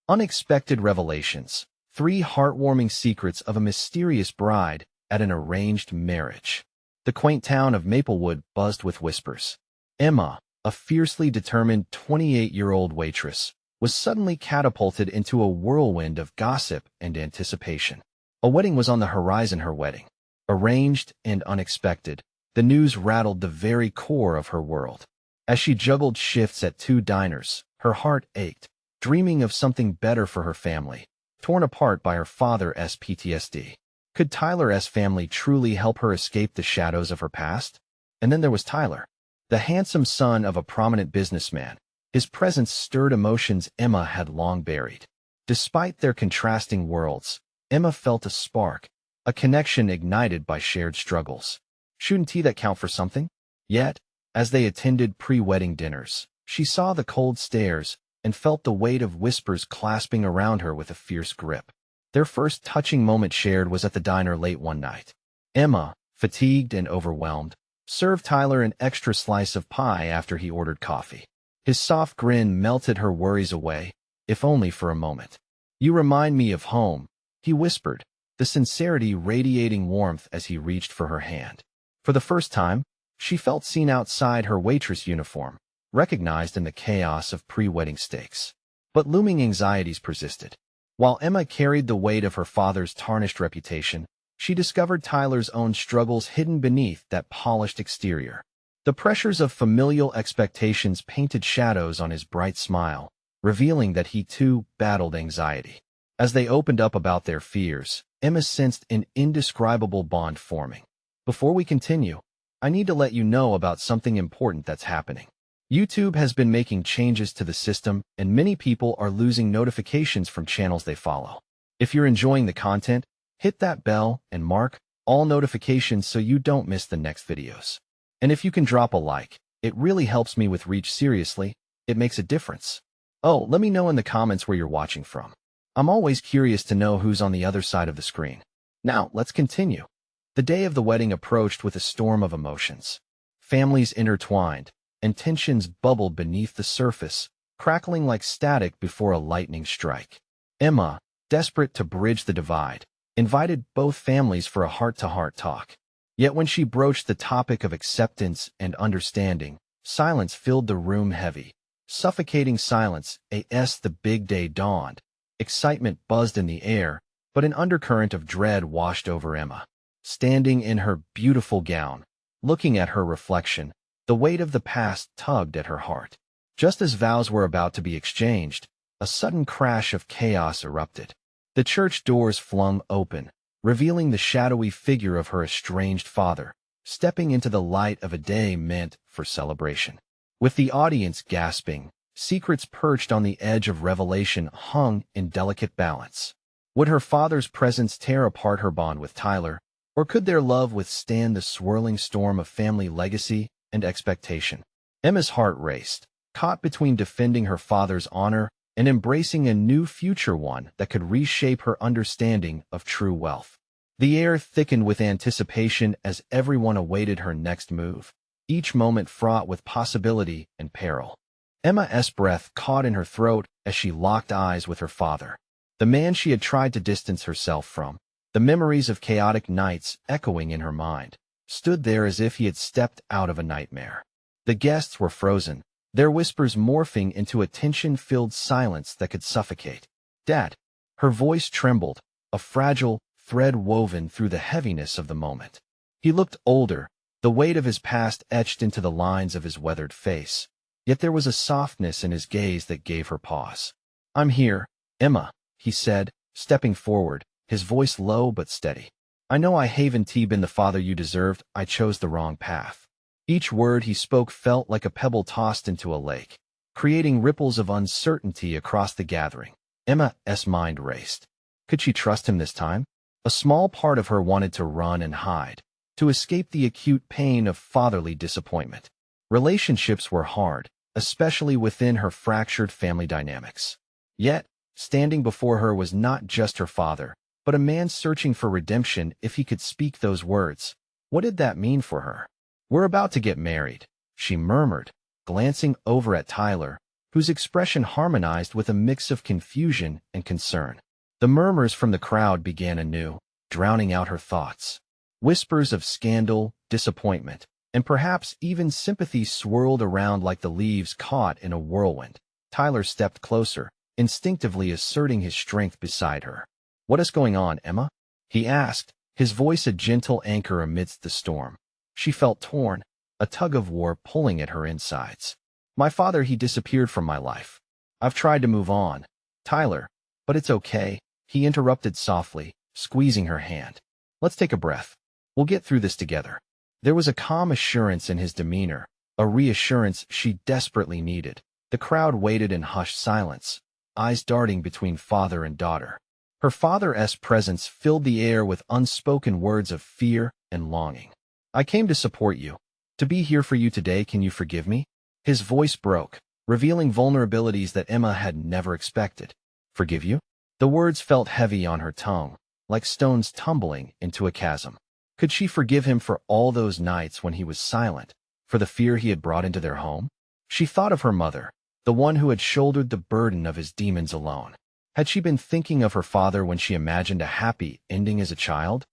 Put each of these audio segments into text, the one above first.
Unexpected revelations. 3 heartwarming secrets of a mysterious bride at an arranged marriage. The quaint town of Maplewood buzzed with whispers. Emma, a fiercely determined 28-year-old waitress, was suddenly catapulted into a whirlwind of gossip and anticipation. A wedding was on the horizon. Her wedding. Arranged and unexpected, the news rattled the very core of her world. As she juggled shifts at 2 diners, her heart ached, dreaming of something better for her family, torn apart by her father's PTSD. Could Tyler's family truly help her escape the shadows of her past? And then there was Tyler, the handsome son of a prominent businessman. His presence stirred emotions Emma had long buried. Despite their contrasting worlds, Emma felt a spark, a connection ignited by shared struggles. Shouldn't that count for something? Yet, as they attended pre-wedding dinners, she saw the cold stares and felt the weight of whispers clasping around her with a fierce grip. Their first touching moment shared was at the diner late one night. Emma, fatigued and overwhelmed, served Tyler an extra slice of pie after he ordered coffee. His soft grin melted her worries away, if only for a moment. "You remind me of home," he whispered, the sincerity radiating warmth as he reached for her hand. For the first time, she felt seen outside her waitress uniform, recognized in the chaos of pre-wedding stakes. But looming anxieties persisted. While Emma carried the weight of her father's tarnished reputation, she discovered Tyler's own struggles hidden beneath that polished exterior. The pressures of familial expectations painted shadows on his bright smile, revealing that he too battled anxiety. As they opened up about their fears, Emma sensed an indescribable bond forming. Before we continue, I need to let you know about something important that's happening. YouTube has been making changes to the system, and many people are losing notifications from channels they follow. If you're enjoying the content, hit that bell and mark all notifications so you don't miss the next videos. And if you can drop a like, it really helps me with reach. Seriously, it makes a difference. Oh, let me know in the comments where you're watching from. I'm always curious to know who's on the other side of the screen. Now, let's continue. The day of the wedding approached with a storm of emotions. Families intertwined, and tensions bubbled beneath the surface, crackling like static before a lightning strike. Emma, desperate to bridge the divide, invited both families for a heart-to-heart talk. Yet when she broached the topic of acceptance and understanding, silence filled the room heavy. Suffocating silence as the big day dawned. Excitement buzzed in the air, but an undercurrent of dread washed over Emma. Standing in her beautiful gown, looking at her reflection, the weight of the past tugged at her heart. Just as vows were about to be exchanged, a sudden crash of chaos erupted. The church doors flung open, revealing the shadowy figure of her estranged father, stepping into the light of a day meant for celebration. With the audience gasping, secrets perched on the edge of revelation hung in delicate balance. Would her father's presence tear apart her bond with Tyler, or could their love withstand the swirling storm of family legacy and expectation? Emma's heart raced, caught between defending her father's honor and embracing a new future, one that could reshape her understanding of true wealth. The air thickened with anticipation as everyone awaited her next move, each moment fraught with possibility and peril. Emma's breath caught in her throat as she locked eyes with her father, the man she had tried to distance herself from. The memories of chaotic nights echoing in her mind stood there as if he had stepped out of a nightmare. The guests were frozen, their whispers morphing into a tension-filled silence that could suffocate. "Dad," her voice trembled, a fragile thread woven through the heaviness of the moment. He looked older, the weight of his past etched into the lines of his weathered face. Yet there was a softness in his gaze that gave her pause. "I'm here, Emma," he said, stepping forward, his voice low but steady. "I know I haven't been the father you deserved. I chose the wrong path." Each word he spoke felt like a pebble tossed into a lake, creating ripples of uncertainty across the gathering. Emma's mind raced. Could she trust him this time? A small part of her wanted to run and hide, to escape the acute pain of fatherly disappointment. Relationships were hard, especially within her fractured family dynamics. Yet, standing before her was not just her father, but a man searching for redemption. If he could speak those words, what did that mean for her? "We're about to get married," she murmured, glancing over at Tyler, whose expression harmonized with a mix of confusion and concern. The murmurs from the crowd began anew, drowning out her thoughts. Whispers of scandal, disappointment, and perhaps even sympathy swirled around like the leaves caught in a whirlwind. Tyler stepped closer, instinctively asserting his strength beside her. "What is going on, Emma?" he asked, his voice a gentle anchor amidst the storm. She felt torn, a tug-of-war pulling at her insides. "My father, he disappeared from my life. I've tried to move on, Tyler, but it's okay," he interrupted softly, squeezing her hand. "Let's take a breath. We'll get through this together." There was a calm assurance in his demeanor, a reassurance she desperately needed. The crowd waited in hushed silence, eyes darting between father and daughter. Her father's presence filled the air with unspoken words of fear and longing. "I came to support you, to be here for you today. Can you forgive me?" His voice broke, revealing vulnerabilities that Emma had never expected. "Forgive you?" The words felt heavy on her tongue, like stones tumbling into a chasm. Could she forgive him for all those nights when he was silent, for the fear he had brought into their home? She thought of her mother, the one who had shouldered the burden of his demons alone. Had she been thinking of her father when she imagined a happy ending as a child?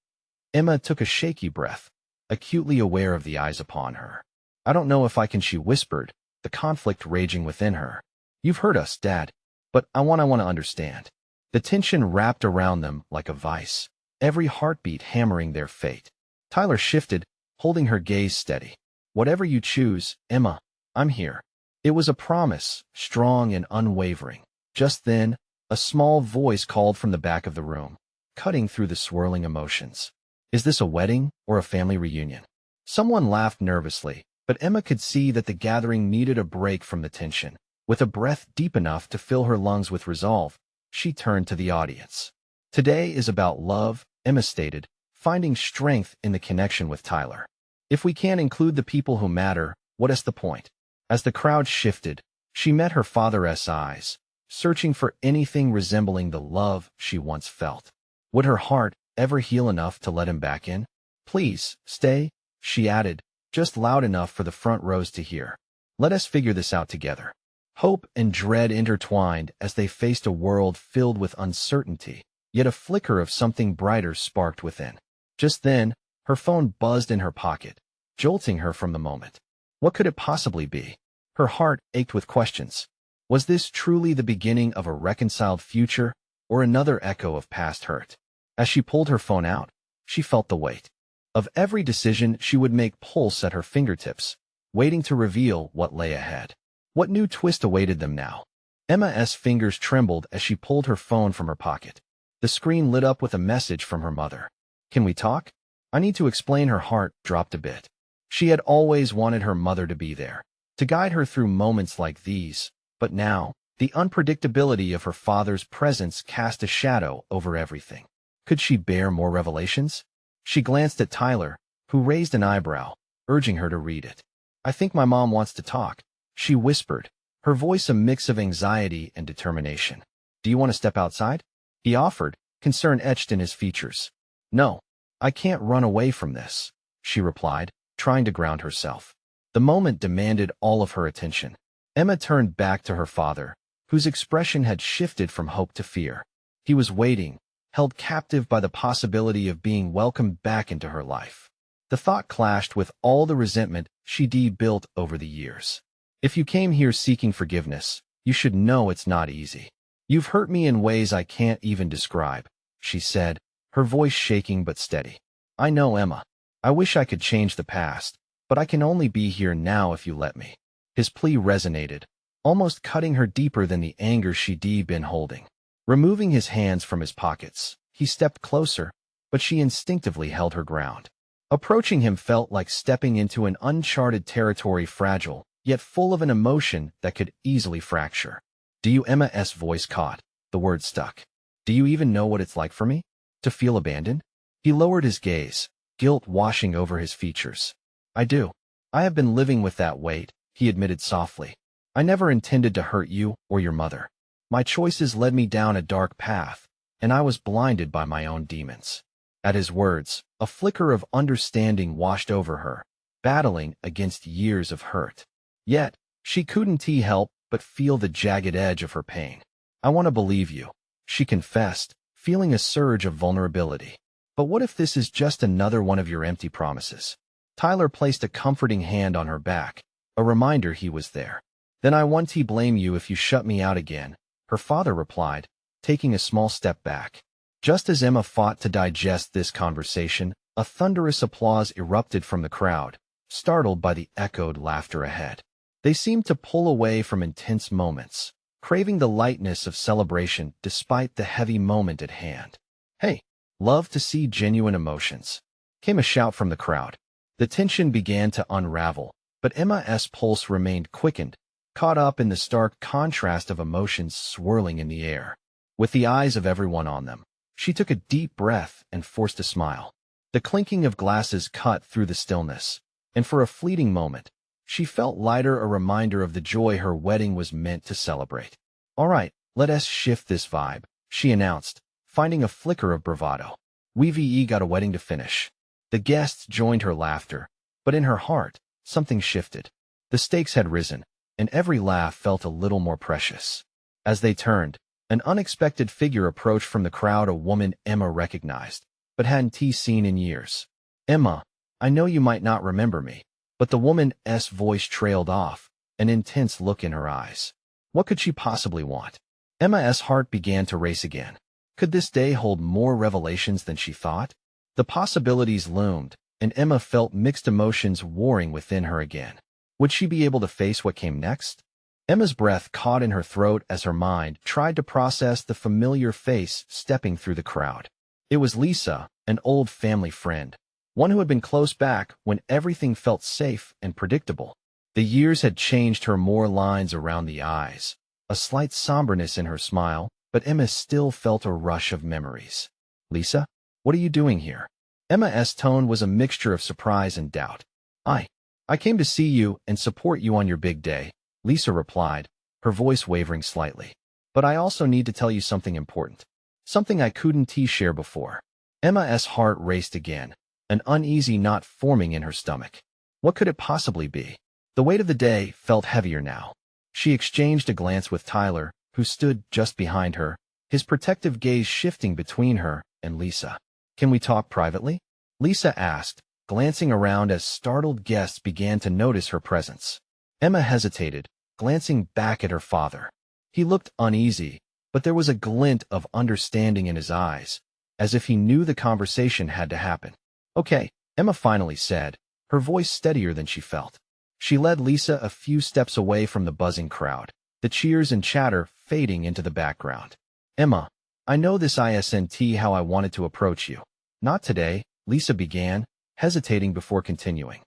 Emma took a shaky breath, acutely aware of the eyes upon her. "I don't know if I can," she whispered, the conflict raging within her. "You've hurt us, Dad, but I want to understand." The tension wrapped around them like a vice, every heartbeat hammering their fate. Tyler shifted, holding her gaze steady. "Whatever you choose, Emma, I'm here." It was a promise, strong and unwavering. Just then, a small voice called from the back of the room, cutting through the swirling emotions. "Is this a wedding or a family reunion?" Someone laughed nervously, but Emma could see that the gathering needed a break from the tension. With a breath deep enough to fill her lungs with resolve, she turned to the audience. "Today is about love," Emma stated, finding strength in the connection with Tyler. "If we can't include the people who matter, what is the point?" As the crowd shifted, she met her father's eyes, searching for anything resembling the love she once felt. Would her heart ever heal enough to let him back in? "Please, stay," she added, just loud enough for the front rows to hear. "Let us figure this out together." Hope and dread intertwined as they faced a world filled with uncertainty, yet a flicker of something brighter sparked within. Just then, her phone buzzed in her pocket, jolting her from the moment. What could it possibly be? Her heart ached with questions. Was this truly the beginning of a reconciled future, or another echo of past hurt? As she pulled her phone out, she felt the weight of every decision she would make pulse at her fingertips, waiting to reveal what lay ahead. What new twist awaited them now? Emma's fingers trembled as she pulled her phone from her pocket. The screen lit up with a message from her mother. "Can we talk? I need to explain." Her heart dropped a bit. She had always wanted her mother to be there, to guide her through moments like these, but now, the unpredictability of her father's presence cast a shadow over everything. Could she bear more revelations? She glanced at Tyler, who raised an eyebrow, urging her to read it. "I think my mom wants to talk," she whispered, her voice a mix of anxiety and determination. "Do you want to step outside?" he offered, concern etched in his features. "No, I can't run away from this," she replied, trying to ground herself. The moment demanded all of her attention. Emma turned back to her father, whose expression had shifted from hope to fear. He was waiting, held captive by the possibility of being welcomed back into her life. The thought clashed with all the resentment she'd built over the years. "If you came here seeking forgiveness, you should know it's not easy. You've hurt me in ways I can't even describe," she said, her voice shaking but steady. "I know, Emma. I wish I could change the past, but I can only be here now if you let me." His plea resonated, almost cutting her deeper than the anger she'd been holding. Removing his hands from his pockets, he stepped closer, but she instinctively held her ground. Approaching him felt like stepping into an uncharted territory, fragile, yet full of an emotion that could easily fracture. "Do you?" Emma's voice caught, the word stuck. "Do you even know what it's like for me? To feel abandoned?" He lowered his gaze, guilt washing over his features. "I do. I have been living with that weight," he admitted softly. "I never intended to hurt you or your mother. My choices led me down a dark path, and I was blinded by my own demons." At his words, a flicker of understanding washed over her, battling against years of hurt. Yet, she couldn't help but feel the jagged edge of her pain. I want to believe you, she confessed, feeling a surge of vulnerability. But what if this is just another one of your empty promises? Tyler placed a comforting hand on her back, a reminder he was there. Then I won't blame you if you shut me out again, her father replied, taking a small step back. Just as Emma fought to digest this conversation, a thunderous applause erupted from the crowd, startled by the echoed laughter ahead. They seemed to pull away from intense moments, craving the lightness of celebration despite the heavy moment at hand. Hey, love to see genuine emotions, came a shout from the crowd. The tension began to unravel, but Emma's pulse remained quickened, caught up in the stark contrast of emotions swirling in the air. With the eyes of everyone on them, she took a deep breath and forced a smile. The clinking of glasses cut through the stillness, and for a fleeting moment, she felt lighter, a reminder of the joy her wedding was meant to celebrate. All right, let us shift this vibe, she announced, finding a flicker of bravado. We've got a wedding to finish. The guests joined her laughter, but in her heart, something shifted. The stakes had risen, and every laugh felt a little more precious. As they turned, an unexpected figure approached from the crowd, a woman Emma recognized, but hadn't seen in years. Emma, I know you might not remember me, but the woman's voice trailed off, an intense look in her eyes. What could she possibly want? Emma's heart began to race again. Could this day hold more revelations than she thought? The possibilities loomed, and Emma felt mixed emotions warring within her again. Would she be able to face what came next? Emma's breath caught in her throat as her mind tried to process the familiar face stepping through the crowd. It was Lisa, an old family friend, one who had been close back when everything felt safe and predictable. The years had changed her, more lines around the eyes, a slight somberness in her smile, but Emma still felt a rush of memories. Lisa, what are you doing here? Emma's tone was a mixture of surprise and doubt. I came to see you and support you on your big day, Lisa replied, her voice wavering slightly. But I also need to tell you something important. Something I couldn't share before. Emma's heart raced again, an uneasy knot forming in her stomach. What could it possibly be? The weight of the day felt heavier now. She exchanged a glance with Tyler, who stood just behind her, his protective gaze shifting between her and Lisa. Can we talk privately? Lisa asked, glancing around as startled guests began to notice her presence. Emma hesitated, glancing back at her father. He looked uneasy, but there was a glint of understanding in his eyes, as if he knew the conversation had to happen. Okay, Emma finally said, her voice steadier than she felt. She led Lisa a few steps away from the buzzing crowd, the cheers and chatter fading into the background. Emma, I know this isn't how I wanted to approach you. Not today, Lisa began, hesitating before continuing.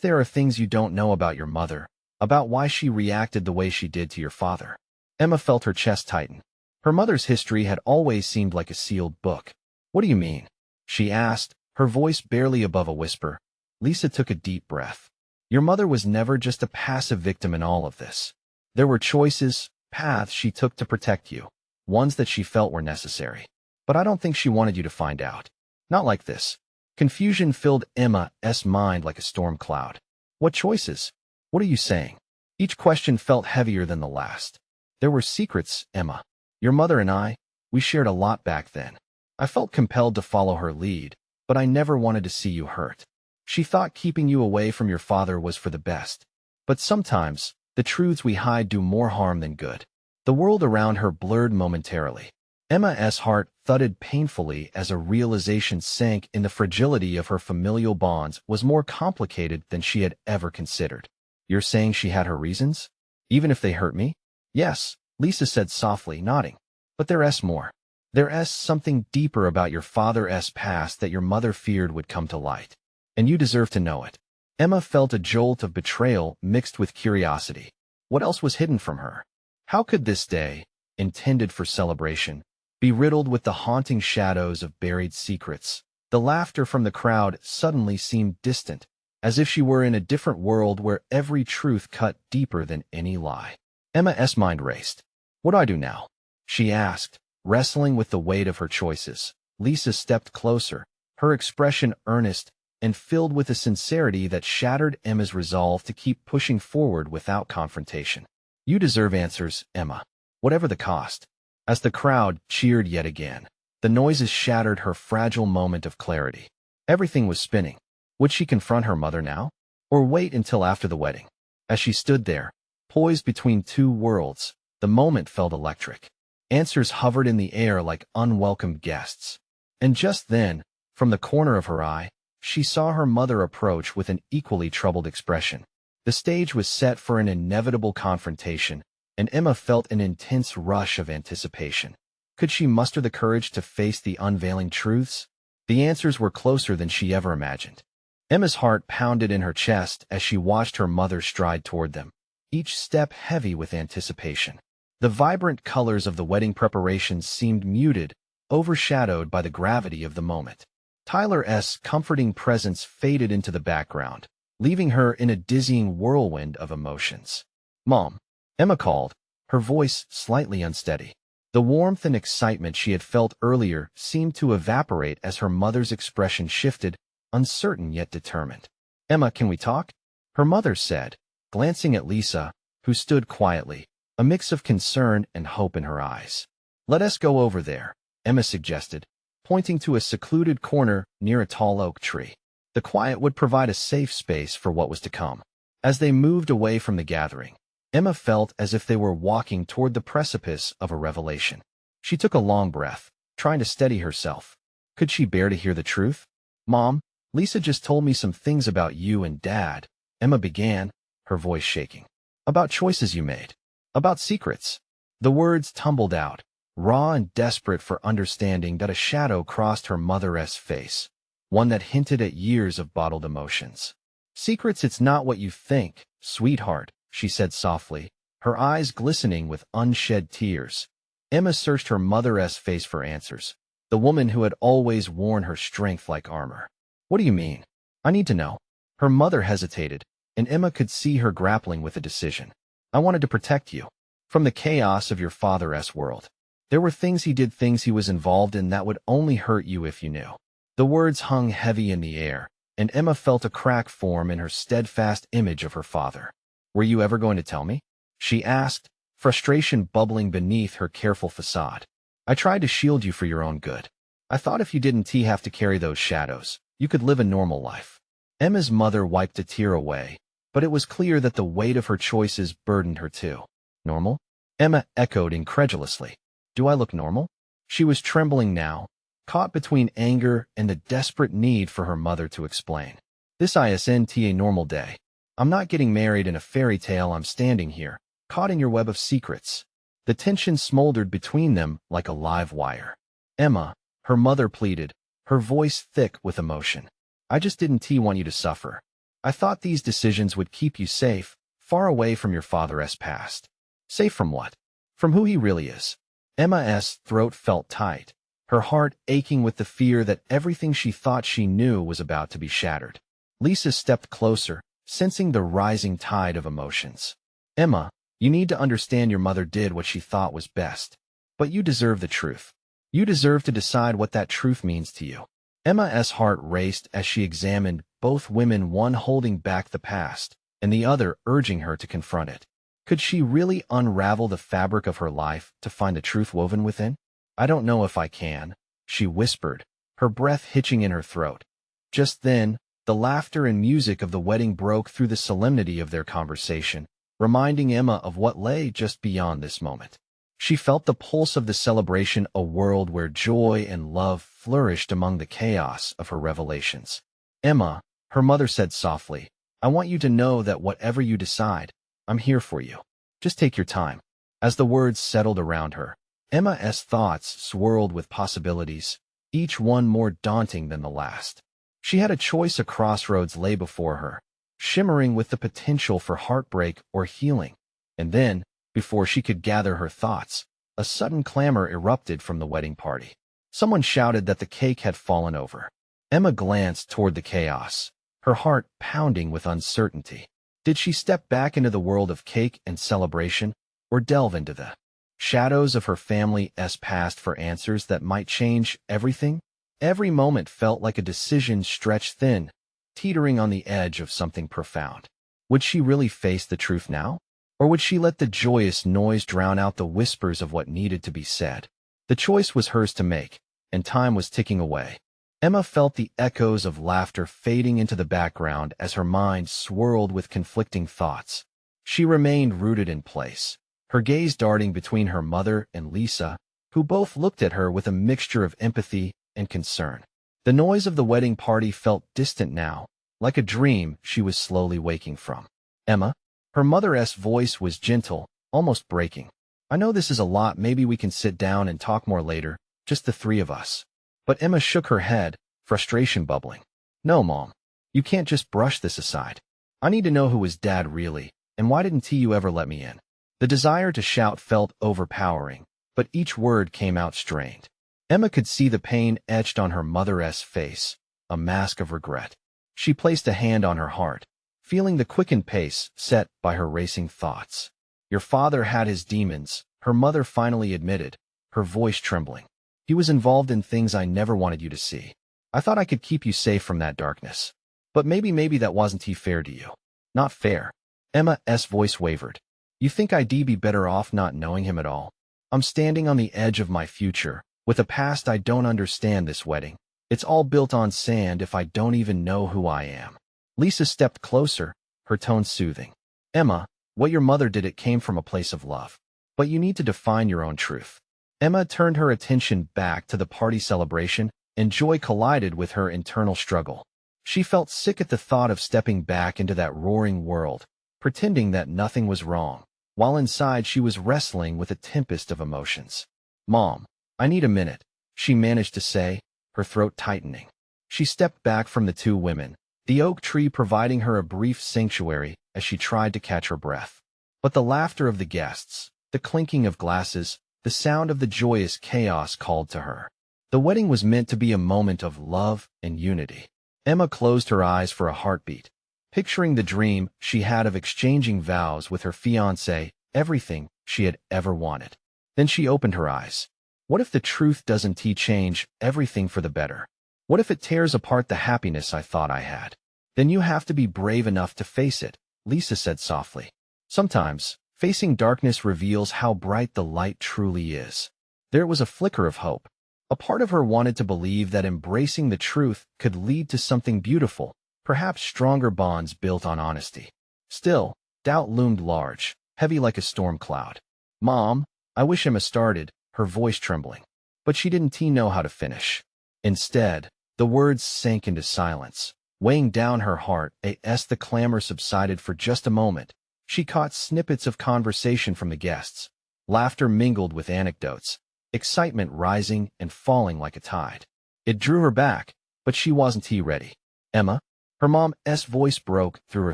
There are things you don't know about your mother, about why she reacted the way she did to your father. Emma felt her chest tighten. Her mother's history had always seemed like a sealed book. What do you mean? She asked, her voice barely above a whisper. Lisa took a deep breath. Your mother was never just a passive victim in all of this. There were choices, paths she took to protect you, ones that she felt were necessary. But I don't think she wanted you to find out. Not like this. Confusion filled Emma's mind like a storm cloud. What choices? What are you saying? Each question felt heavier than the last. There were secrets, Emma. Your mother and I, we shared a lot back then. I felt compelled to follow her lead, but I never wanted to see you hurt. She thought keeping you away from your father was for the best. But sometimes, the truths we hide do more harm than good. The world around her blurred momentarily. Emma's heart thudded painfully as a realization sank in the fragility of her familial bonds was more complicated than she had ever considered. You're saying she had her reasons? Even if they hurt me? Yes, Lisa said softly, nodding. But there's more. There's something deeper about your father's past that your mother feared would come to light. And you deserve to know it. Emma felt a jolt of betrayal mixed with curiosity. What else was hidden from her? How could this day, intended for celebration, be riddled with the haunting shadows of buried secrets? The laughter from the crowd suddenly seemed distant, as if she were in a different world where every truth cut deeper than any lie. Emma's mind raced. What do I do now? She asked, wrestling with the weight of her choices. Lisa stepped closer, her expression earnest and filled with a sincerity that shattered Emma's resolve to keep pushing forward without confrontation. You deserve answers, Emma. Whatever the cost. As the crowd cheered yet again, the noises shattered her fragile moment of clarity. Everything was spinning. Would she confront her mother now? Or wait until after the wedding? As she stood there, poised between two worlds, the moment felt electric. Answers hovered in the air like unwelcome guests. And just then, from the corner of her eye, she saw her mother approach with an equally troubled expression. The stage was set for an inevitable confrontation, and Emma felt an intense rush of anticipation. Could she muster the courage to face the unveiling truths? The answers were closer than she ever imagined. Emma's heart pounded in her chest as she watched her mother stride toward them, each step heavy with anticipation. The vibrant colors of the wedding preparations seemed muted, overshadowed by the gravity of the moment. Tyler's comforting presence faded into the background, leaving her in a dizzying whirlwind of emotions. "Mom," Emma called, her voice slightly unsteady. The warmth and excitement she had felt earlier seemed to evaporate as her mother's expression shifted, uncertain yet determined. "Emma, can we talk?" her mother said, glancing at Lisa, who stood quietly, a mix of concern and hope in her eyes. "Let us go over there," Emma suggested, pointing to a secluded corner near a tall oak tree. The quiet would provide a safe space for what was to come. As they moved away from the gathering, Emma felt as if they were walking toward the precipice of a revelation. She took a long breath, trying to steady herself. Could she bear to hear the truth? "Mom, Lisa just told me some things about you and Dad," Emma began, her voice shaking. "About choices you made. About secrets." The words tumbled out, raw and desperate for understanding, that a shadow crossed her mother's face, one that hinted at years of bottled emotions. "Secrets, it's not what you think, sweetheart," she said softly, her eyes glistening with unshed tears. Emma searched her mother's face for answers, the woman who had always worn her strength like armor. "What do you mean? I need to know." Her mother hesitated, and Emma could see her grappling with a decision. "I wanted to protect you from the chaos of your father's world. There were things he was involved in that would only hurt you if you knew." The words hung heavy in the air, and Emma felt a crack form in her steadfast image of her father. "Were you ever going to tell me?" she asked, frustration bubbling beneath her careful facade. "I tried to shield you for your own good. I thought if you didn't have to carry those shadows, you could live a normal life." Emma's mother wiped a tear away, but it was clear that the weight of her choices burdened her too. "Normal?" Emma echoed incredulously. "Do I look normal?" She was trembling now, caught between anger and the desperate need for her mother to explain. "This isn't a normal day. I'm not getting married in a fairy tale. I'm standing here, caught in your web of secrets." The tension smoldered between them like a live wire. "Emma," her mother pleaded, her voice thick with emotion, "I just didn't want you to suffer. I thought these decisions would keep you safe, far away from your father's past." "Safe from what? From who he really is?" Emma's throat felt tight, her heart aching with the fear that everything she thought she knew was about to be shattered. Lisa stepped closer, sensing the rising tide of emotions. "Emma, you need to understand your mother did what she thought was best. But you deserve the truth. You deserve to decide what that truth means to you." Emma's heart raced as she examined both women, one holding back the past, and the other urging her to confront it. Could she really unravel the fabric of her life to find the truth woven within? "I don't know if I can," she whispered, her breath hitching in her throat. Just then, the laughter and music of the wedding broke through the solemnity of their conversation, reminding Emma of what lay just beyond this moment. She felt the pulse of the celebration, a world where joy and love flourished among the chaos of her revelations. "Emma," her mother said softly, "I want you to know that whatever you decide, I'm here for you. Just take your time." As the words settled around her, Emma's thoughts swirled with possibilities, each one more daunting than the last. She had a choice. A crossroads lay before her, shimmering with the potential for heartbreak or healing. And then, before she could gather her thoughts, a sudden clamor erupted from the wedding party. Someone shouted that the cake had fallen over. Emma glanced toward the chaos, her heart pounding with uncertainty. Did she step back into the world of cake and celebration, or delve into the shadows of her family's past for answers that might change everything? Every moment felt like a decision stretched thin, teetering on the edge of something profound. Would she really face the truth now? Or would she let the joyous noise drown out the whispers of what needed to be said? The choice was hers to make, and time was ticking away. Emma felt the echoes of laughter fading into the background as her mind swirled with conflicting thoughts. She remained rooted in place, her gaze darting between her mother and Lisa, who both looked at her with a mixture of empathy and concern. The noise of the wedding party felt distant now, like a dream she was slowly waking from. Emma, her mother's voice was gentle, almost breaking. I know this is a lot, maybe we can sit down and talk more later, just the three of us. But Emma shook her head, frustration bubbling. No, Mom. You can't just brush this aside. I need to know who was Dad really, and why didn't you ever let me in? The desire to shout felt overpowering, but each word came out strained. Emma could see the pain etched on her mother's face, a mask of regret. She placed a hand on her heart, feeling the quickened pace set by her racing thoughts. Your father had his demons, her mother finally admitted, her voice trembling. He was involved in things I never wanted you to see. I thought I could keep you safe from that darkness. But maybe that wasn't fair to you. Not fair. Emma's voice wavered. You think I'd be better off not knowing him at all? I'm standing on the edge of my future, with a past I don't understand. This wedding. It's all built on sand if I don't even know who I am. Lisa stepped closer, her tone soothing. Emma, what your mother did, it came from a place of love. But you need to define your own truth. Emma turned her attention back to the party celebration, and joy collided with her internal struggle. She felt sick at the thought of stepping back into that roaring world, pretending that nothing was wrong, while inside she was wrestling with a tempest of emotions. Mom, I need a minute, she managed to say, her throat tightening. She stepped back from the two women, the oak tree providing her a brief sanctuary as she tried to catch her breath. But the laughter of the guests, the clinking of glasses, the sound of the joyous chaos called to her. The wedding was meant to be a moment of love and unity. Emma closed her eyes for a heartbeat, picturing the dream she had of exchanging vows with her fiancé, everything she had ever wanted. Then she opened her eyes. What if the truth doesn't change everything for the better? What if it tears apart the happiness I thought I had? Then you have to be brave enough to face it, Lisa said softly. Sometimes, facing darkness reveals how bright the light truly is. There was a flicker of hope. A part of her wanted to believe that embracing the truth could lead to something beautiful, perhaps stronger bonds built on honesty. Still, doubt loomed large, heavy like a storm cloud. Mom, I wish Emma started, her voice trembling. But she didn't know how to finish. Instead, the words sank into silence, weighing down her heart. As the clamor subsided for just a moment, she caught snippets of conversation from the guests. Laughter mingled with anecdotes, excitement rising and falling like a tide. It drew her back, but she wasn't ready. Emma, her mom's voice broke through her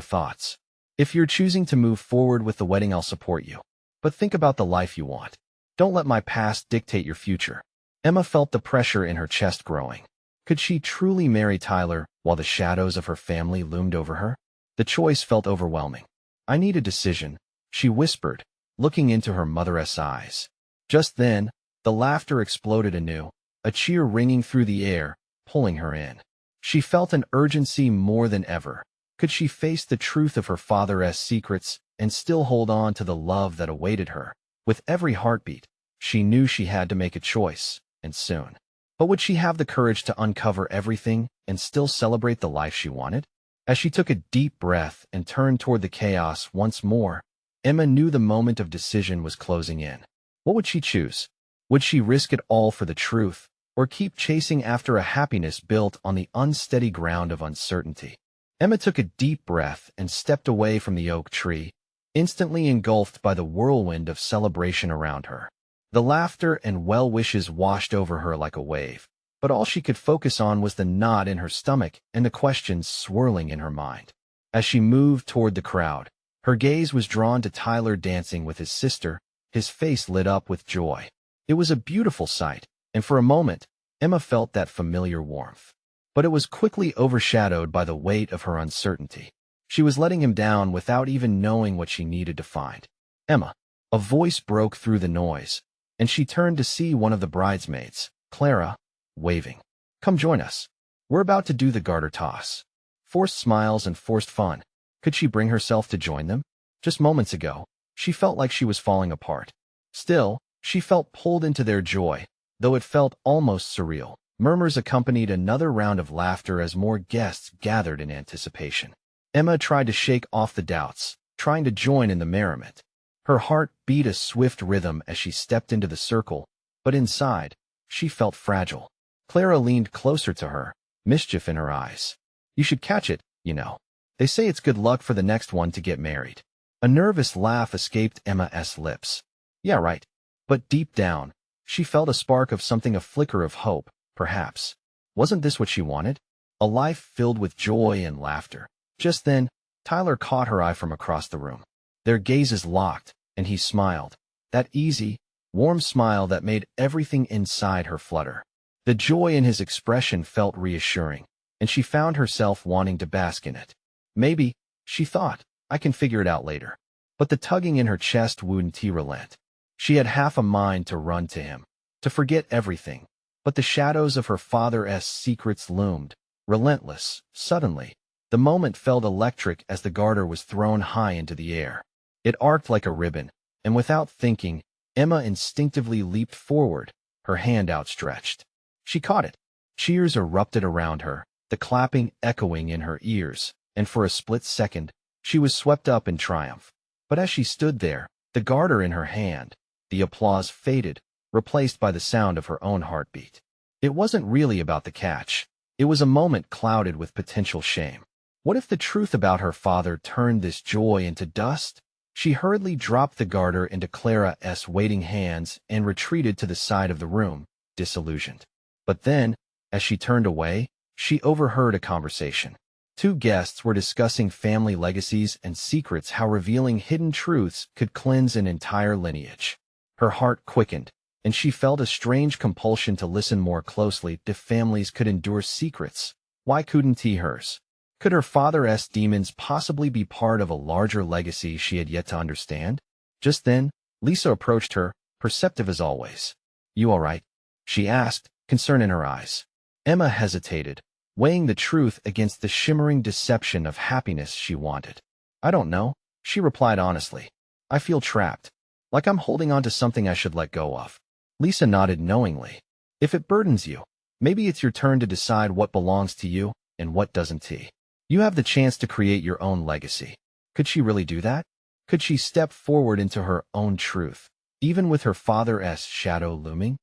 thoughts. If you're choosing to move forward with the wedding, I'll support you. But think about the life you want. Don't let my past dictate your future. Emma felt the pressure in her chest growing. Could she truly marry Tyler while the shadows of her family loomed over her? The choice felt overwhelming. I need a decision, she whispered, looking into her mother's eyes. Just then, the laughter exploded anew, a cheer ringing through the air, pulling her in. She felt an urgency more than ever. Could she face the truth of her father's secrets and still hold on to the love that awaited her? With every heartbeat, she knew she had to make a choice, and soon. But would she have the courage to uncover everything and still celebrate the life she wanted? As she took a deep breath and turned toward the chaos once more, Emma knew the moment of decision was closing in. What would she choose? Would she risk it all for the truth, or keep chasing after a happiness built on the unsteady ground of uncertainty? Emma took a deep breath and stepped away from the oak tree, instantly engulfed by the whirlwind of celebration around her. The laughter and well wishes washed over her like a wave, but all she could focus on was the knot in her stomach and the questions swirling in her mind. As she moved toward the crowd, her gaze was drawn to Tyler dancing with his sister, his face lit up with joy. It was a beautiful sight, and for a moment, Emma felt that familiar warmth. But it was quickly overshadowed by the weight of her uncertainty. She was letting him down without even knowing what she needed to find. Emma, a voice broke through the noise, and she turned to see one of the bridesmaids, Clara, waving. Come join us. We're about to do the garter toss. Forced smiles and forced fun. Could she bring herself to join them? Just moments ago, She felt like she was falling apart. Still, she felt pulled into their joy, though it felt almost surreal. Murmurs accompanied another round of laughter as more guests gathered in anticipation. Emma tried to shake off the doubts, trying to join in the merriment. Her heart beat a swift rhythm as she stepped into the circle, but inside, she felt fragile. Clara leaned closer to her, mischief in her eyes. "You should catch it, you know. They say it's good luck for the next one to get married." A nervous laugh escaped Emma's lips. "Yeah, right." But deep down, she felt a spark of something, a flicker of hope, perhaps. Wasn't this what she wanted? A life filled with joy and laughter. Just then, Tyler caught her eye from across the room. Their gazes locked, and he smiled. That easy, warm smile that made everything inside her flutter. The joy in his expression felt reassuring, and she found herself wanting to bask in it. Maybe, she thought, I can figure it out later. But the tugging in her chest wouldn't relent. She had half a mind to run to him, to forget everything. But the shadows of her father's secrets loomed, relentless. Suddenly, the moment felt electric as the garter was thrown high into the air. It arced like a ribbon, and without thinking, Emma instinctively leaped forward, her hand outstretched. She caught it. Cheers erupted around her, the clapping echoing in her ears, and for a split second, she was swept up in triumph. But as she stood there, the garter in her hand, the applause faded, replaced by the sound of her own heartbeat. It wasn't really about the catch. It was a moment clouded with potential shame. What if the truth about her father turned this joy into dust? She hurriedly dropped the garter into Clara's waiting hands and retreated to the side of the room, disillusioned. But then, as she turned away, she overheard a conversation. Two guests were discussing family legacies and secrets, how revealing hidden truths could cleanse an entire lineage. Her heart quickened, and she felt a strange compulsion to listen more closely. If families could endure secrets, why couldn't hers? Could her father's demons possibly be part of a larger legacy she had yet to understand? Just then, Lisa approached her, perceptive as always. "You all right?" she asked, concern in her eyes. Emma hesitated, weighing the truth against the shimmering deception of happiness she wanted. "I don't know," she replied honestly. "I feel trapped, like I'm holding on to something I should let go of." Lisa nodded knowingly. "If it burdens you, maybe it's your turn to decide what belongs to you and what doesn't. You have the chance to create your own legacy." Could she really do that? Could she step forward into her own truth, even with her father's shadow looming?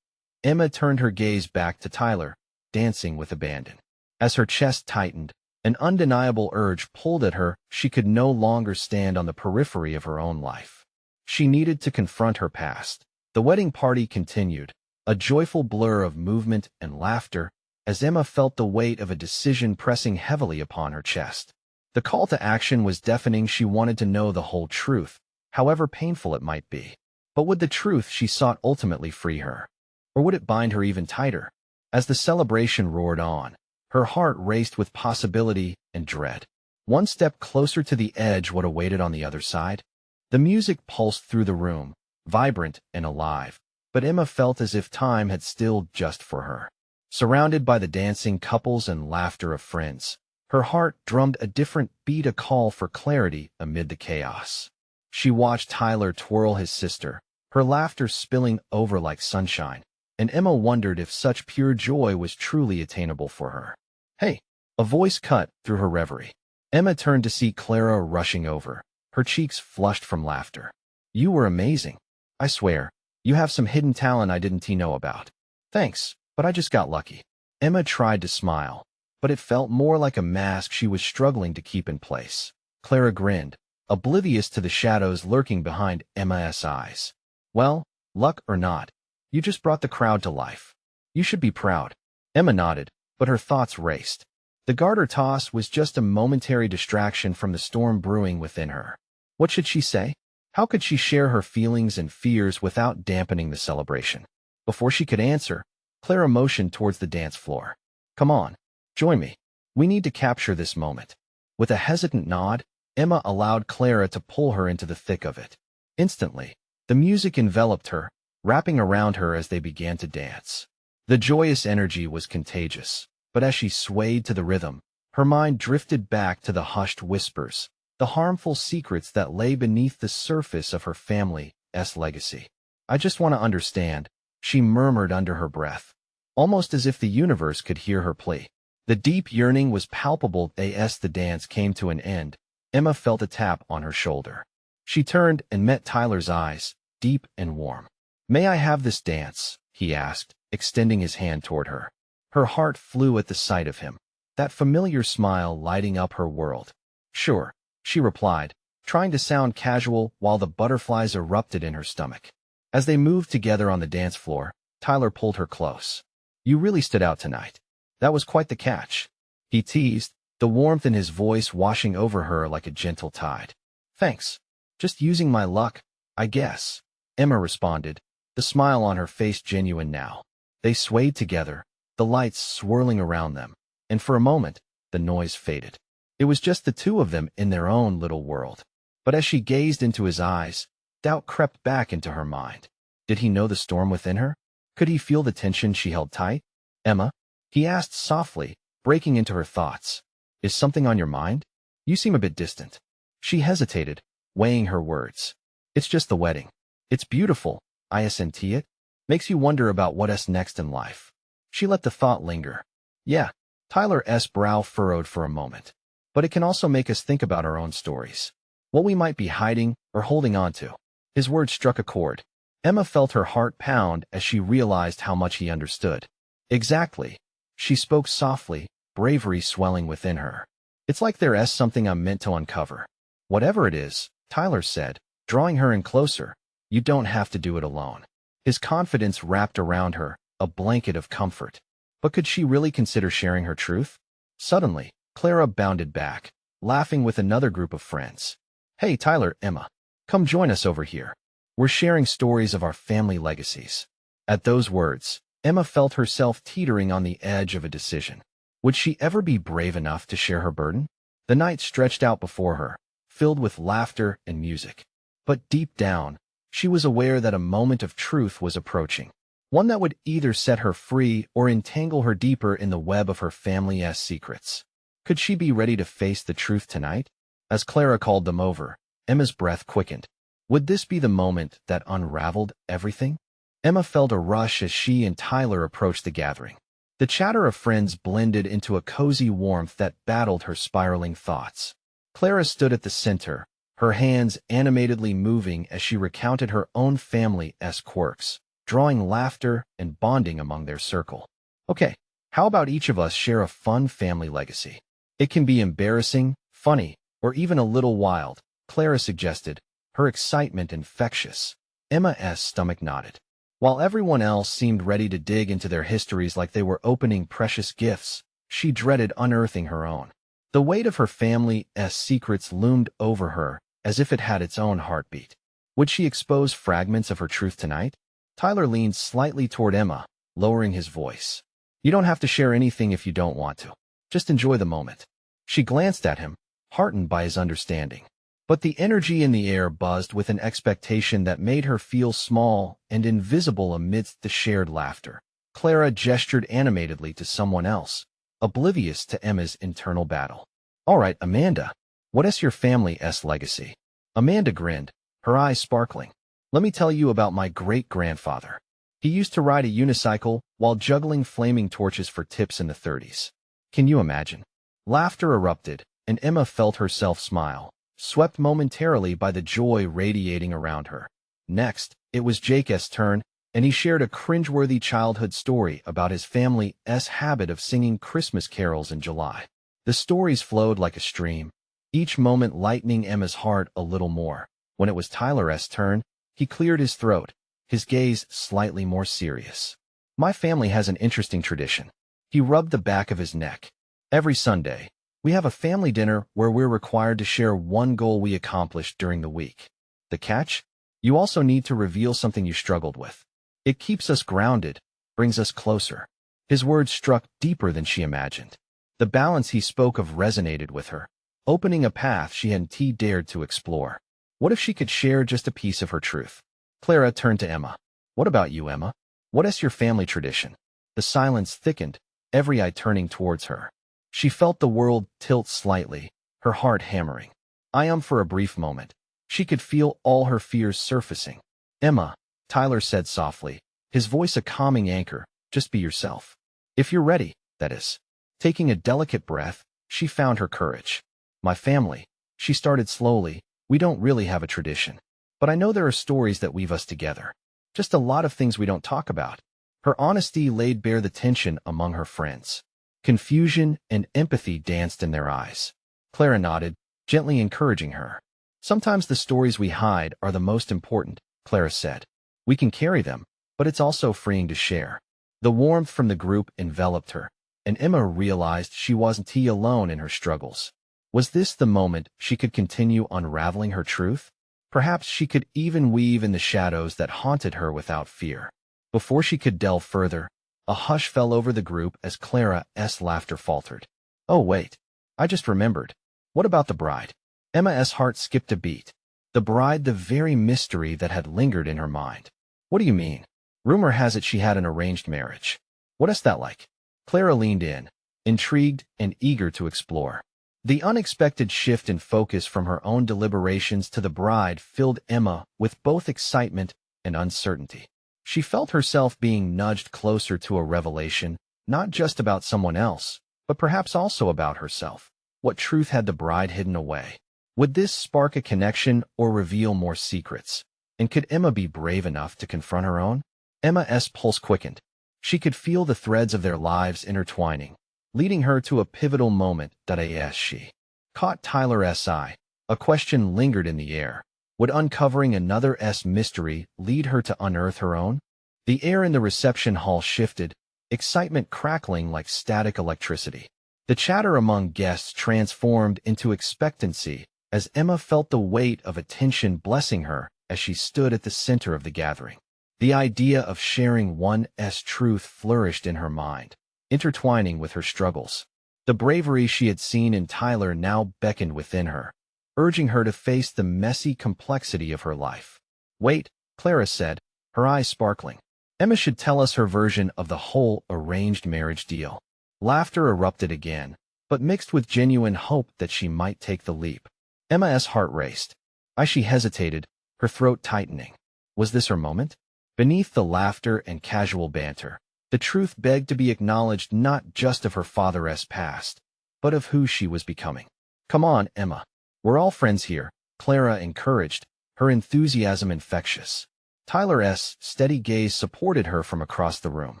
Emma turned her gaze back to Tyler, dancing with abandon. As her chest tightened, an undeniable urge pulled at her. She could no longer stand on the periphery of her own life. She needed to confront her past. The wedding party continued, a joyful blur of movement and laughter, as Emma felt the weight of a decision pressing heavily upon her chest. The call to action was deafening. She wanted to know the whole truth, however painful it might be. But would the truth she sought ultimately free her? Or would it bind her even tighter? As the celebration roared on, her heart raced with possibility and dread. One step closer to the edge, what awaited on the other side? The music pulsed through the room, vibrant and alive, but Emma felt as if time had stilled just for her. Surrounded by the dancing couples and laughter of friends, her heart drummed a different beat, a call for clarity amid the chaos. She watched Tyler twirl his sister, her laughter spilling over like sunshine, and Emma wondered if such pure joy was truly attainable for her. "Hey!" A voice cut through her reverie. Emma turned to see Clara rushing over, her cheeks flushed from laughter. "You were amazing. I swear, you have some hidden talent I didn't know about." "Thanks, but I just got lucky." Emma tried to smile, but it felt more like a mask she was struggling to keep in place. Clara grinned, oblivious to the shadows lurking behind Emma's eyes. "Well, luck or not, you just brought the crowd to life. You should be proud." Emma nodded, but her thoughts raced. The garter toss was just a momentary distraction from the storm brewing within her. What should she say? How could she share her feelings and fears without dampening the celebration? Before she could answer, Clara motioned towards the dance floor. "Come on, join me. We need to capture this moment." With a hesitant nod, Emma allowed Clara to pull her into the thick of it. Instantly, the music enveloped her, wrapping around her as they began to dance. The joyous energy was contagious, but as she swayed to the rhythm, her mind drifted back to the hushed whispers, the harmful secrets that lay beneath the surface of her family's legacy. I just want to understand, she murmured under her breath, almost as if the universe could hear her plea. The deep yearning was palpable as the dance came to an end. Emma felt a tap on her shoulder. She turned and met Tyler's eyes, deep and warm. "May I have this dance?" he asked, extending his hand toward her. Her heart flew at the sight of him, that familiar smile lighting up her world. "Sure," she replied, trying to sound casual while the butterflies erupted in her stomach. As they moved together on the dance floor, Tyler pulled her close. "You really stood out tonight. That was quite the catch," he teased, the warmth in his voice washing over her like a gentle tide. "Thanks. Just using my luck, I guess," Emma responded, the smile on her face genuine now. They swayed together, the lights swirling around them, and for a moment, the noise faded. It was just the two of them in their own little world. But as she gazed into his eyes, doubt crept back into her mind. Did he know the storm within her? Could he feel the tension she held tight? "Emma," he asked softly, breaking into her thoughts, "is something on your mind? You seem a bit distant." She hesitated, weighing her words. "It's just the wedding. It's beautiful, isn't it? Makes you wonder about what's next in life." She let the thought linger. "Yeah," Tyler's brow furrowed for a moment. "But it can also make us think about our own stories. What we might be hiding or holding on to." His words struck a chord. Emma felt her heart pound as she realized how much he understood. "Exactly." She spoke softly, bravery swelling within her. "It's like there's something I'm meant to uncover." "Whatever it is," Tyler said, drawing her in closer, "you don't have to do it alone." His confidence wrapped around her, a blanket of comfort. But could she really consider sharing her truth? Suddenly, Clara bounded back, laughing with another group of friends. "Hey, Tyler, Emma, come join us over here. We're sharing stories of our family legacies." At those words, Emma felt herself teetering on the edge of a decision. Would she ever be brave enough to share her burden? The night stretched out before her, filled with laughter and music. But deep down, she was aware that a moment of truth was approaching, one that would either set her free or entangle her deeper in the web of her family's secrets. Could she be ready to face the truth tonight? As Clara called them over, Emma's breath quickened. Would this be the moment that unraveled everything? Emma felt a rush as she and Tyler approached the gathering. The chatter of friends blended into a cozy warmth that battled her spiraling thoughts. Clara stood at the center, her hands animatedly moving as she recounted her own family's quirks, drawing laughter and bonding among their circle. "Okay, how about each of us share a fun family legacy? It can be embarrassing, funny, or even a little wild," Clara suggested, her excitement infectious. Emma's stomach nodded. While everyone else seemed ready to dig into their histories like they were opening precious gifts, she dreaded unearthing her own. The weight of her family's secrets loomed over her as if it had its own heartbeat. Would she expose fragments of her truth tonight? Tyler leaned slightly toward Emma, lowering his voice. "You don't have to share anything if you don't want to. Just enjoy the moment." She glanced at him, heartened by his understanding. But the energy in the air buzzed with an expectation that made her feel small and invisible amidst the shared laughter. Clara gestured animatedly to someone else, oblivious to Emma's internal battle. "All right, Amanda, what's your family's legacy?" Amanda grinned, her eyes sparkling. "Let me tell you about my great-grandfather. He used to ride a unicycle while juggling flaming torches for tips in the 30s. Can you imagine?" Laughter erupted, and Emma felt herself smile, swept momentarily by the joy radiating around her. Next, it was Jake's turn, and he shared a cringeworthy childhood story about his family's habit of singing Christmas carols in July. The stories flowed like a stream, each moment lightening Emma's heart a little more. When it was Tyler's turn, he cleared his throat, his gaze slightly more serious. "My family has an interesting tradition." He rubbed the back of his neck. "Every Sunday, we have a family dinner where we're required to share one goal we accomplished during the week. The catch? You also need to reveal something you struggled with. It keeps us grounded, brings us closer." His words struck deeper than she imagined. The balance he spoke of resonated with her, opening a path she hadn't dared to explore. What if she could share just a piece of her truth? Clara turned to Emma. "What about you, Emma? What's your family tradition?" The silence thickened, every eye turning towards her. She felt the world tilt slightly, her heart hammering. For a brief moment. She could feel all her fears surfacing. Emma, Tyler said softly, his voice a calming anchor, just be yourself. If you're ready, that is. Taking a delicate breath, she found her courage. My family, she started slowly, we don't really have a tradition. But I know there are stories that weave us together. Just a lot of things we don't talk about. Her honesty laid bare the tension among her friends. Confusion and empathy danced in their eyes. Clara nodded, gently encouraging her. Sometimes the stories we hide are the most important, Clara said. We can carry them, but it's also freeing to share. The warmth from the group enveloped her, and Emma realized she wasn't alone in her struggles. Was this the moment she could continue unraveling her truth? Perhaps she could even weave in the shadows that haunted her without fear. Before she could delve further, a hush fell over the group as Clara's laughter faltered. Oh wait, I just remembered. What about the bride? Emma's heart skipped a beat. The bride, the very mystery that had lingered in her mind. What do you mean? Rumor has it she had an arranged marriage. What is that like? Clara leaned in, intrigued and eager to explore. The unexpected shift in focus from her own deliberations to the bride filled Emma with both excitement and uncertainty. She felt herself being nudged closer to a revelation, not just about someone else, but perhaps also about herself. What truth had the bride hidden away? Would this spark a connection or reveal more secrets? And could Emma be brave enough to confront her own? Emma's pulse quickened. She could feel the threads of their lives intertwining, leading her to a pivotal moment that as she caught Tyler's eye. A question lingered in the air. Would uncovering another's mystery lead her to unearth her own? The air in the reception hall shifted, excitement crackling like static electricity. The chatter among guests transformed into expectancy as Emma felt the weight of attention blessing her as she stood at the center of the gathering. The idea of sharing one's truth flourished in her mind, intertwining with her struggles. The bravery she had seen in Tyler now beckoned within her, urging her to face the messy complexity of her life. Wait, Clara said, her eyes sparkling. Emma should tell us her version of the whole arranged marriage deal. Laughter erupted again, but mixed with genuine hope that she might take the leap. Emma's heart raced. As she hesitated, her throat tightening. Was this her moment? Beneath the laughter and casual banter, the truth begged to be acknowledged not just of her father's past, but of who she was becoming. Come on, Emma. We're all friends here, Clara encouraged, her enthusiasm infectious. Tyler's steady gaze supported her from across the room.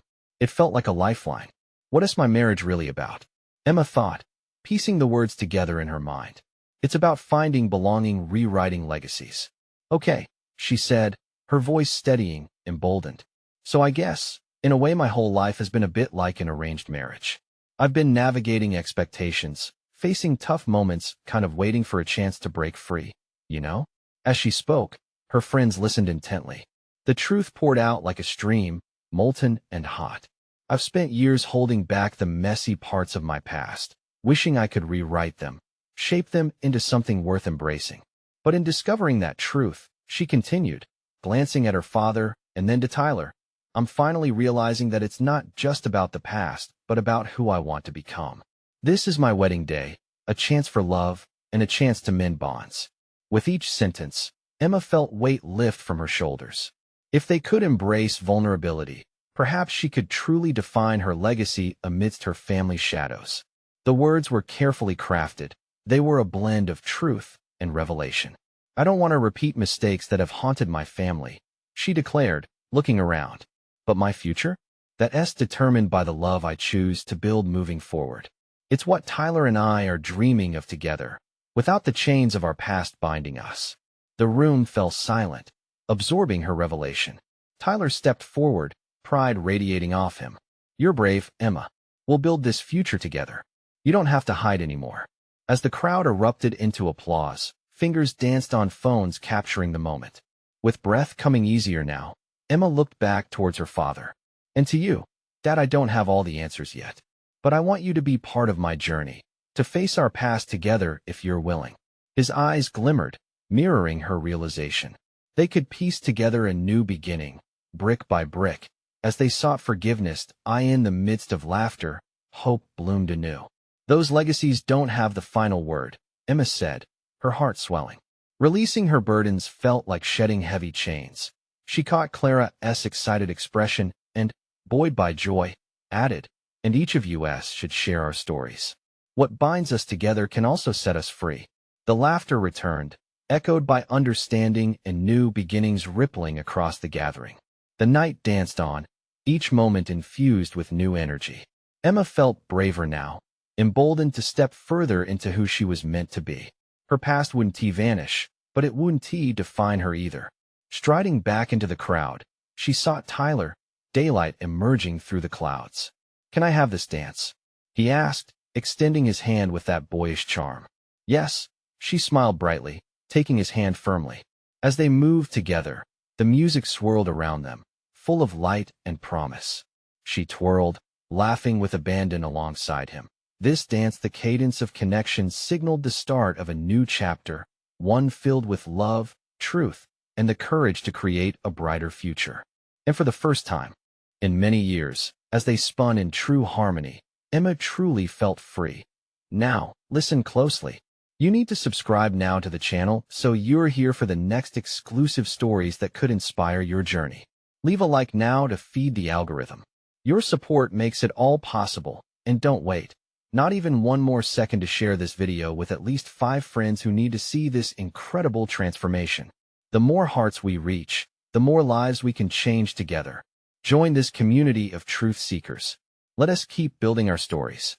It felt like a lifeline. What is my marriage really about? Emma thought, piecing the words together in her mind. It's about finding belonging, rewriting legacies. Okay, she said, her voice steadying, emboldened. So I guess, in a way my whole life has been a bit like an arranged marriage. I've been navigating expectations, facing tough moments, kind of waiting for a chance to break free, you know? As she spoke, her friends listened intently. The truth poured out like a stream, molten and hot. I've spent years holding back the messy parts of my past, wishing I could rewrite them, shape them into something worth embracing. But in discovering that truth, she continued, glancing at her father and then to Tyler, I'm finally realizing that it's not just about the past, but about who I want to become. This is my wedding day, a chance for love and a chance to mend bonds. With each sentence, Emma felt weight lift from her shoulders. If they could embrace vulnerability, perhaps she could truly define her legacy amidst her family's shadows. The words were carefully crafted. They were a blend of truth and revelation. I don't want to repeat mistakes that have haunted my family, she declared, looking around. But my future? That's determined by the love I choose to build moving forward. It's what Tyler and I are dreaming of together, without the chains of our past binding us. The room fell silent, absorbing her revelation. Tyler stepped forward, pride radiating off him. You're brave, Emma. We'll build this future together. You don't have to hide anymore. As the crowd erupted into applause, fingers danced on phones capturing the moment. With breath coming easier now, Emma looked back towards her father. And to you, Dad, I don't have all the answers yet. But I want you to be part of my journey, to face our past together if you're willing. His eyes glimmered, mirroring her realization. They could piece together a new beginning, brick by brick. As they sought forgiveness, in the midst of laughter, hope bloomed anew. Those legacies don't have the final word, Emma said, her heart swelling. Releasing her burdens felt like shedding heavy chains. She caught Clara's excited expression and, buoyed by joy, added, "And each of us should share our stories. What binds us together can also set us free." The laughter returned, echoed by understanding and new beginnings rippling across the gathering. The night danced on, each moment infused with new energy. Emma felt braver now, emboldened to step further into who she was meant to be. Her past wouldn't vanish, but it wouldn't define her either. Striding back into the crowd, she sought Tyler, daylight emerging through the clouds. "Can I have this dance?" he asked, extending his hand with that boyish charm. "Yes," she smiled brightly, taking his hand firmly. As they moved together, the music swirled around them, full of light and promise. She twirled, laughing with abandon alongside him. This dance, the cadence of connection, signaled the start of a new chapter, one filled with love, truth, and the courage to create a brighter future. And for the first time in many years, as they spun in true harmony, Emma truly felt free. Now, listen closely. You need to subscribe now to the channel so you're here for the next exclusive stories that could inspire your journey. Leave a like now to feed the algorithm. Your support makes it all possible, and don't wait. Not even one more second to share this video with at least 5 friends who need to see this incredible transformation. The more hearts we reach, the more lives we can change together. Join this community of truth seekers. Let us keep building our stories.